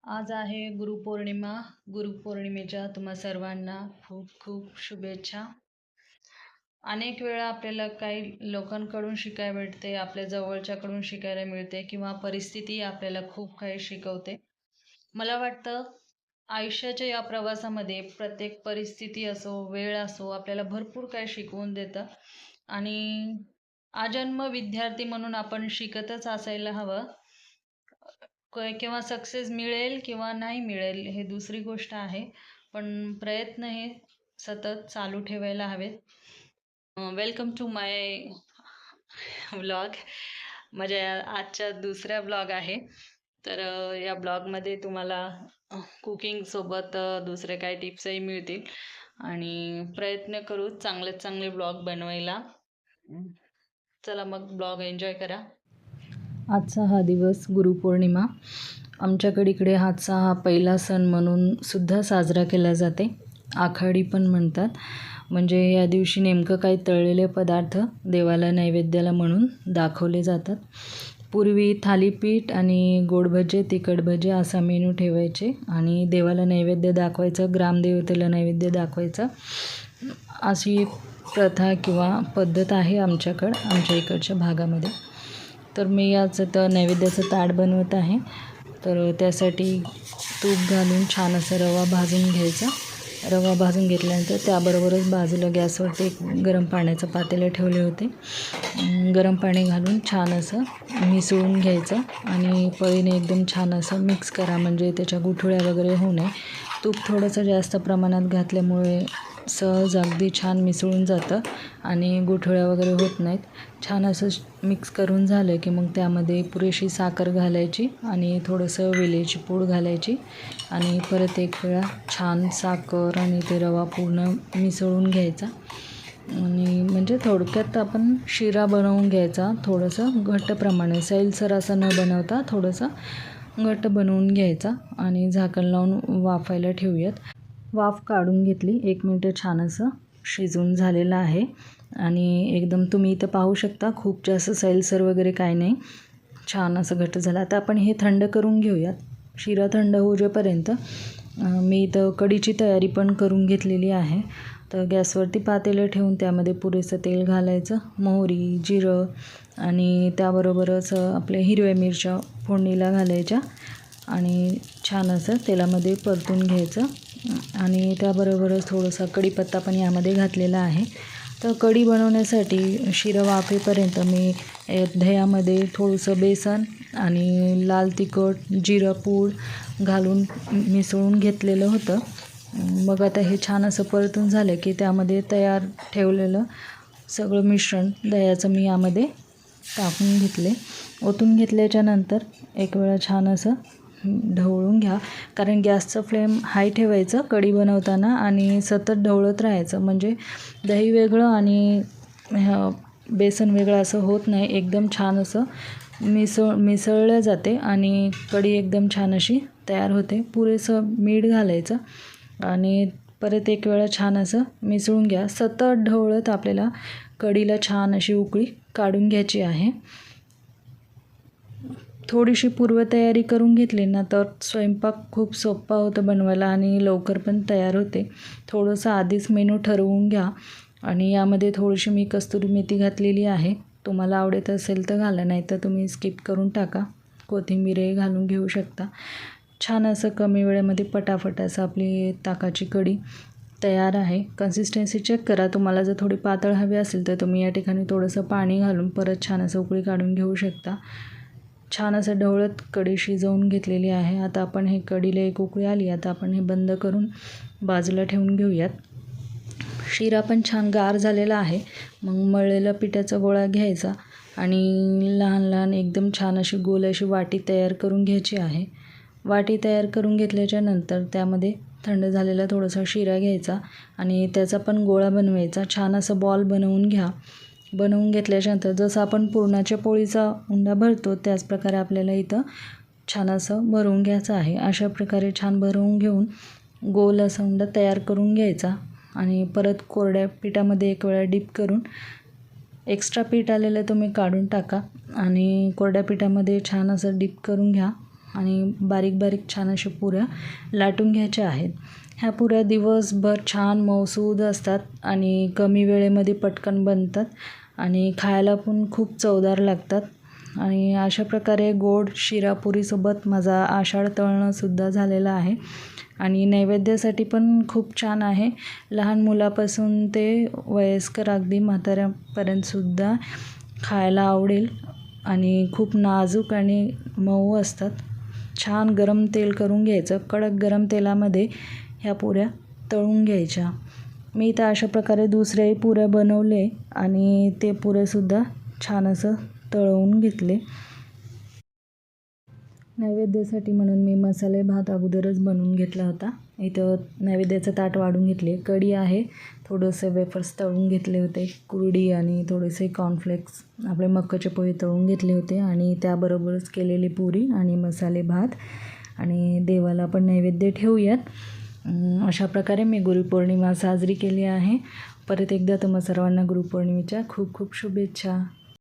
आज आहे गुरुपौर्णिमा. गुरुपौर्णिमेच्या तुम्हा सर्वांना खूप खूप शुभेच्छा. अनेक वेळा आपल्याला काही लोकांकडून शिकायला भेटते, आपल्या जवळच्याकडून शिकायला मिळते किंवा परिस्थिती आपल्याला खूप काही शिकवते. मला वाटतं आयुष्याच्या या प्रवासामध्ये प्रत्येक परिस्थिती असो, वेळ असो, आपल्याला भरपूर काही शिकवून देतं आणि आजन्म विद्यार्थी म्हणून आपण शिकतच असायला हवं. केव्हा सक्सेस मिळेल किंवा नाही मिळेल हे दुसरी गोष्ट आहे. पण प्रयत्न हे सतत चालू ठेवायला हवेत. Welcome to my vlog. माझ्या आजच्या दुसऱ्या ब्लॉग आहे. तर या ब्लॉगमध्ये तुम्हाला कुकिंगसोबत दुसरे काही टिप्सही मिळतील आणि प्रयत्न करू चांगले चांगले ब्लॉग बनवायला. चला मग ब्लॉग एन्जॉय करा. आजचा हा दिवस गुरुपौर्णिमा. आमच्याकडे इकडे आजचा हा पहिला सण म्हणून सुद्धा साजरा केला जाते. आखाडी पण म्हणतात. म्हणजे या दिवशी नेमकं काही तळलेले पदार्थ देवाला नैवेद्याला म्हणून दाखवले जातात. पूर्वी थालीपीठ आणि गोड भजे, तिखट भजे असा मेनू ठेवायचे आणि देवाला नैवेद्य दाखवायचं, ग्रामदेवतेला नैवेद्य दाखवायचं. अशी प्रथा किंवा पद्धत आहे आमच्या इकडच्या भागामध्ये. तर मी आज तर नैवेद्याचं ताट बनवत आहे. तर त्यासाठी तूप घालून छान असं रवा भाजून घ्यायचा. रवा भाजून घेतल्यानंतर त्याबरोबरच बाजूला गॅसवरती एक गरम पाण्याचं पातेलं ठेवले होते. गरम पाणी घालून छान असं मिसळून घ्यायचं आणि पळीने एकदम छान असं मिक्स करा, म्हणजे त्याच्या गुठळ्या वगैरे होऊ नये. तूप थोडंसं जास्त प्रमाणात घातल्यामुळे सहज अगदी छान मिसळून जातं आणि गुठळ्या वगैरे होत नाहीत. छान असं मिक्स करून झालं की मग त्यामध्ये पुरेशी साखर घालायची आणि थोडंसं वेलची पूड घालायची आणि परत एक वेळा छान साखर आणि ते रवा पूर्ण मिसळून घ्यायचा. आणि म्हणजे थोडक्यात आपण शिरा बनवून घ्यायचा. थोडंसं घट्ट प्रमाणे, सैलसर असं न बनवता थोडंसं घट्ट बनवून घ्यायचा आणि झाकण लावून वाफायला ठेवूयात. वाफ काढून घेतली. 1 मिनिट छान असं शिजून झालेलं आहे आणि एकदम तुम्ही इथं पाहू शकता खूप जास्त सैलसर वगैरे काय नाही, छान असं घट्ट झालं. आता आपण हे थंड करून घेऊयात. शिरा थंड होऊपर्यंत मी इथं कढीची तयारी पण करून घेतलेली आहे. तर गॅसवरती पातेलं ठेवून त्यामध्ये पुरेसं तेल घालायचं, मोहरी, जिरं आणि त्याबरोबरच आपल्या हिरव्या मिरच्या फोडणीला घालायच्या आणि छान असं तेलामध्ये परतून घ्यायचं आणि त्याबरोबरच थोडासा कढीपत्ता पण यामध्ये घातलेला आहे. तर कढी बनवण्यासाठी शिरा वाफेपर्यंत मी दह्यामध्ये थोडंसं बेसन आणि लाल तिखट, जिरं पूड घालून मिसळून घेतलेलं होतं. मग आता हे छान असं परतून झालं की त्यामध्ये तयार ठेवलेलं सगळं मिश्रण दह्याचं मी यामध्ये टाकून घेतले. ओतून घेतल्याच्यानंतर एक वेळा छान असं ढवळून घ्या, कारण गॅसचं फ्लेम हाय ठेवायचं कढी बनवताना आणि सतत ढवळत राहायचं, म्हणजे दही वेगळं आणि बेसन वेगळं असं होत नाही. एकदम छान असं मिसळलं जाते आणि कढी एकदम छान अशी तयार होते. पुरेसं मीठ घालायचं आणि परत एक वेळा छान असं मिसळून घ्या. सतत ढवळत आपल्याला कढीला छान अशी उकळी काढून घ्यायची आहे. थोडीशी पूर्वतयारी करून घेतली ना तर स्वयंपाक खूप सोपा होतं बनवायला आणि लवकर पण तयार होते. थोडंसं आधीच मेनू ठरवून घ्या आणि यामध्ये थोडीशी मी कस्तुरी मेथी घातलेली आहे. तुम्हाला आवडत असेल तर घाला, नाही तर तुम्ही स्किप करून टाका. कोथिंबीरही घालून घेऊ शकता. छान असं कमी वेळेमध्ये पटापट असं आपली ताकाची कढी तयार आहे. कन्सिस्टन्सी चेक करा. तुम्हाला जर थोडी पातळ हवी असेल तर तुम्ही या ठिकाणी थोडंसं पाणी घालून परत छान असं उकळी काढून घेऊ शकता. छान असं ढवळत कढी शिजवून घेतलेली आहे. आता आपण हे कढीला एक उकळी आली, आता आपण हे बंद करून बाजूला ठेवून घेऊयात. शिरा पण छान गार झालेला आहे. मग मळलेला पिठाचा गोळा घ्यायचा आणि लहान लहान एकदम छान अशी गोल अशी वाटी तयार करून घ्यायची आहे. वाटी तयार करून घेतल्याच्यानंतर त्यामध्ये थंड झालेला थोडासा शिरा घ्यायचा आणि त्याचा पण गोळा बनवायचा. छान असं बॉल बनवून घ्या. बनवून घेतल्याच्यानंतर जसं आपण पुरणाच्या पोळीचा उंडा भरतो त्याच प्रकारे आपल्याला इथं छान असं भरवून घ्यायचं आहे. अशा प्रकारे छान भरवून घेऊन गोल असा उंडा तयार करून घ्यायचा आणि परत कोरड्या पिठामध्ये एक वेळा डीप करून एक्स्ट्रा पीठ आलेलं तुम्ही काढून टाका आणि कोरड्या पिठामध्ये छान असं डीप करून घ्या आणि बारीक बारीक छान अशा पुऱ्या लाटून घ्यायच्या आहेत. ह्या पुऱ्या दिवसभर छान मऊसूद असतात आणि कमी वेळेमध्ये पटकन बनतात आणि खायला पण खूप चवदार लागतात. आणि अशा प्रकारे गोड शिरापुरीसोबत माझा आषाढ तळणंसुद्धा झालेला आहे आणि नैवेद्यासाठी पण खूप छान आहे. लहान मुलापासून ते वयस्कर अगदी म्हाताऱ्यापर्यंतसुद्धा खायला आवडेल आणि खूप नाजूक आणि मऊ असतात. छान गरम तेल करून घ्यायचं. कडक गरम तेलामध्ये ह्या पुऱ्या तळून घ्यायच्या. मी तर अशा प्रकारे दुसऱ्याही पुऱ्या बनवले आणि ते पुरेसुद्धा छान असं तळवून घेतले. नैवेद्यासाठी म्हणून मी मसाले भात अगोदरच बनवून घेतला होता. इथं नैवेद्याचं ताट वाढून घेतले. कढी आहे, थोडंसं वेफर्स तळून घेतले होते, कुरडी आणि थोडेसे कॉर्नफ्लेक्स आपले मक्याचे पोहे तळून घेतले होते आणि त्याबरोबरच केलेली पुरी आणि मसाले भात आणि देवाला पण नैवेद्य ठेवूयात. अशा प्रकारे मी गुरुपौर्णिमा साजरी केली आहे. परत एकदा तुम्हा सर्वांना गुरुपौर्णिमेच्या खूप खूप शुभेच्छा.